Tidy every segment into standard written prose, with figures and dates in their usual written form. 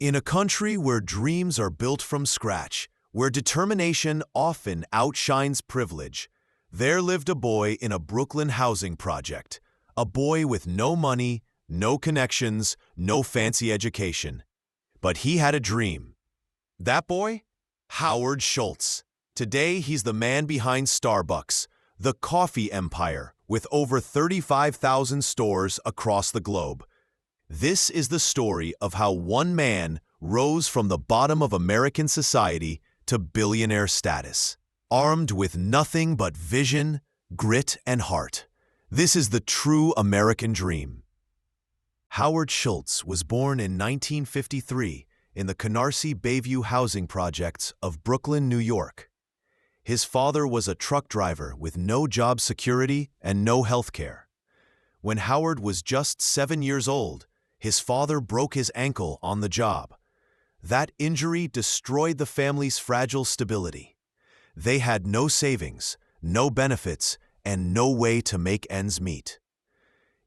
In a country where dreams are built from scratch, where determination often outshines privilege, there lived a boy in a Brooklyn housing project, a boy with no money, no connections, no fancy education. But he had a dream. That boy? Howard Schultz. Today, he's the man behind Starbucks, the coffee empire, with over 35,000 stores across the globe. This is the story of how one man rose from the bottom of American society to billionaire status, armed with nothing but vision, grit, and heart. This is the true American dream. Howard Schultz was born in 1953 in the Canarsie Bayview housing projects of Brooklyn, New York. His father was a truck driver with no job security and no health care. When Howard was just 7 years old, his father broke his ankle on the job. That injury destroyed the family's fragile stability. They had no savings, no benefits, and no way to make ends meet.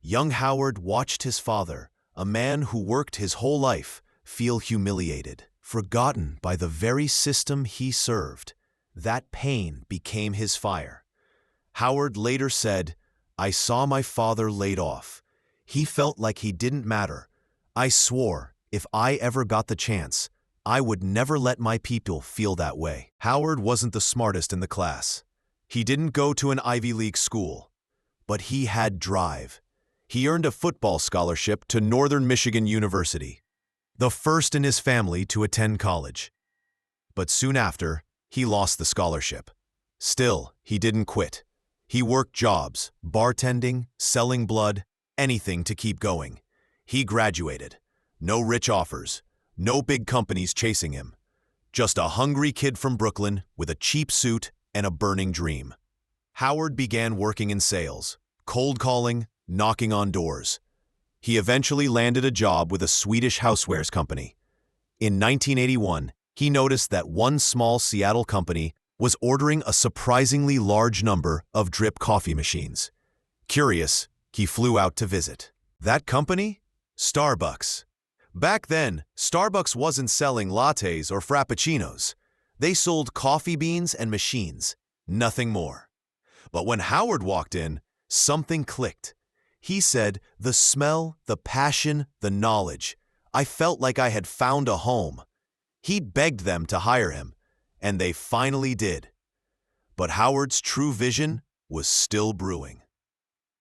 Young Howard watched his father, a man who worked his whole life, feel humiliated, forgotten by the very system he served. That pain became his fire. Howard later said, "I saw my father laid off. He felt like he didn't matter. I swore, if I ever got the chance, I would never let my people feel that way." Howard wasn't the smartest in the class. He didn't go to an Ivy League school, but he had drive. He earned a football scholarship to Northern Michigan University, the first in his family to attend college. But soon after, he lost the scholarship. Still, he didn't quit. He worked jobs, bartending, selling blood, anything to keep going. He graduated. No rich offers, no big companies chasing him. Just a hungry kid from Brooklyn with a cheap suit and a burning dream. Howard began working in sales, cold calling, knocking on doors. He eventually landed a job with a Swedish housewares company. In 1981, he noticed that one small Seattle company was ordering a surprisingly large number of drip coffee machines. Curious, he flew out to visit. That company? Starbucks. Back then, Starbucks wasn't selling lattes or frappuccinos. They sold coffee beans and machines, nothing more. But when Howard walked in, something clicked. He said, "The smell, the passion, the knowledge. I felt like I had found a home." He begged them to hire him, and they finally did. But Howard's true vision was still brewing.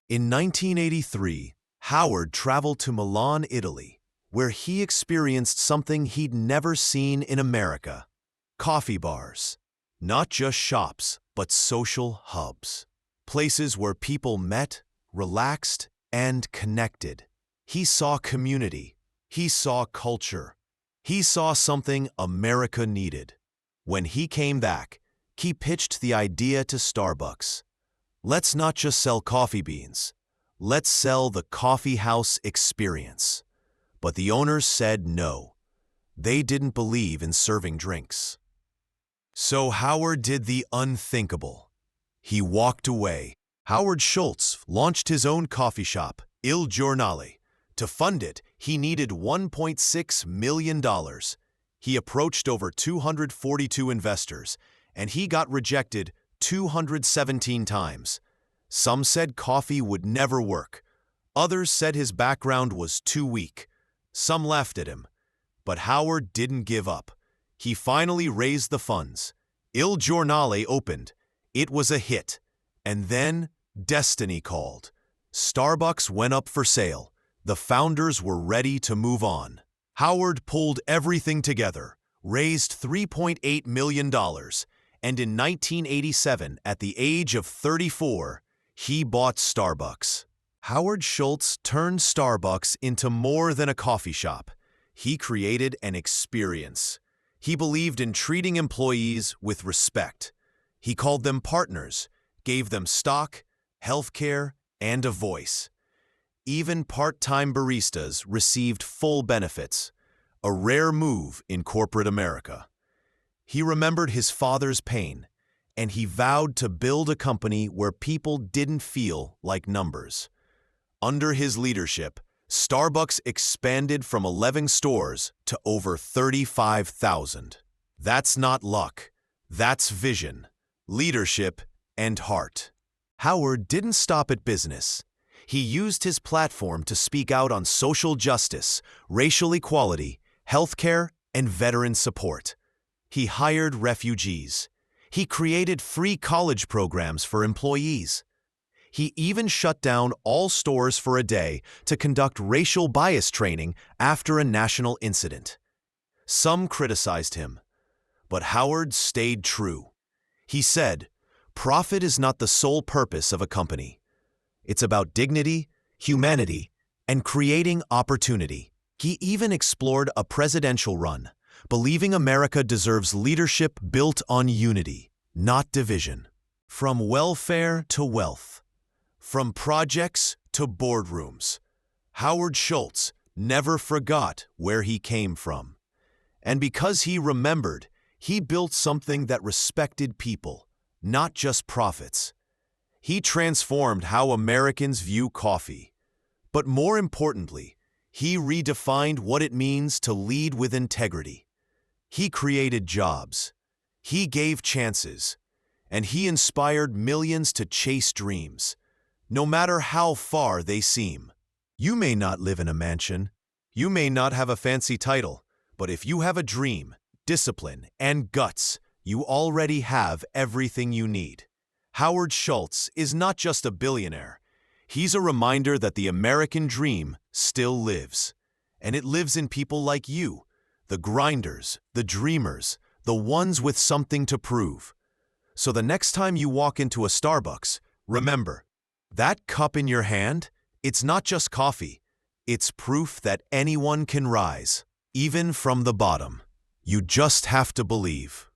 In 1983, Howard traveled to Milan, Italy, where he experienced something he'd never seen in America: coffee bars. Not just shops, but social hubs. Places where people met, relaxed, and connected. He saw community. He saw culture. He saw something America needed. When he came back, he pitched the idea to Starbucks. Let's not just sell coffee beans. Let's sell the coffee house experience. But the owners said no. They didn't believe in serving drinks. So Howard did the unthinkable. He walked away. Howard Schultz launched his own coffee shop, Il Giornale. To fund it, he needed $1.6 million. He approached over 242 investors, and he got rejected 217 times. Some said coffee would never work. Others said his background was too weak. Some laughed at him. But Howard didn't give up. He finally raised the funds. Il Giornale opened. It was a hit. And then destiny called. Starbucks went up for sale. The founders were ready to move on. Howard pulled everything together, raised $3.8 million, and in 1987, at the age of 34, he bought Starbucks. Howard Schultz turned Starbucks into more than a coffee shop. He created an experience. He believed in treating employees with respect. He called them partners, gave them stock, healthcare, and a voice. Even part-time baristas received full benefits, a rare move in corporate America. He remembered his father's pain, and he vowed to build a company where people didn't feel like numbers. Under his leadership, Starbucks expanded from 11 stores to over 35,000. That's not luck. That's vision, leadership, and heart. Howard didn't stop at business. He used his platform to speak out on social justice, racial equality, healthcare, and veteran support. He hired refugees. He created free college programs for employees. He even shut down all stores for a day to conduct racial bias training after a national incident. Some criticized him, but Howard stayed true. He said, "Profit is not the sole purpose of a company. It's about dignity, humanity, and creating opportunity." He even explored a presidential run, believing America deserves leadership built on unity, not division. From welfare to wealth, from projects to boardrooms, Howard Schultz never forgot where he came from. And because he remembered, he built something that respected people, not just profits. He transformed how Americans view coffee. But more importantly, he redefined what it means to lead with integrity. He created jobs. He gave chances. And he inspired millions to chase dreams, no matter how far they seem. You may not live in a mansion. You may not have a fancy title. But if you have a dream, discipline, and guts, you already have everything you need. Howard Schultz is not just a billionaire. He's a reminder that the American dream still lives. And it lives in people like you, the grinders, the dreamers, the ones with something to prove. So the next time you walk into a Starbucks, remember, that cup in your hand, it's not just coffee. It's proof that anyone can rise, even from the bottom. You just have to believe.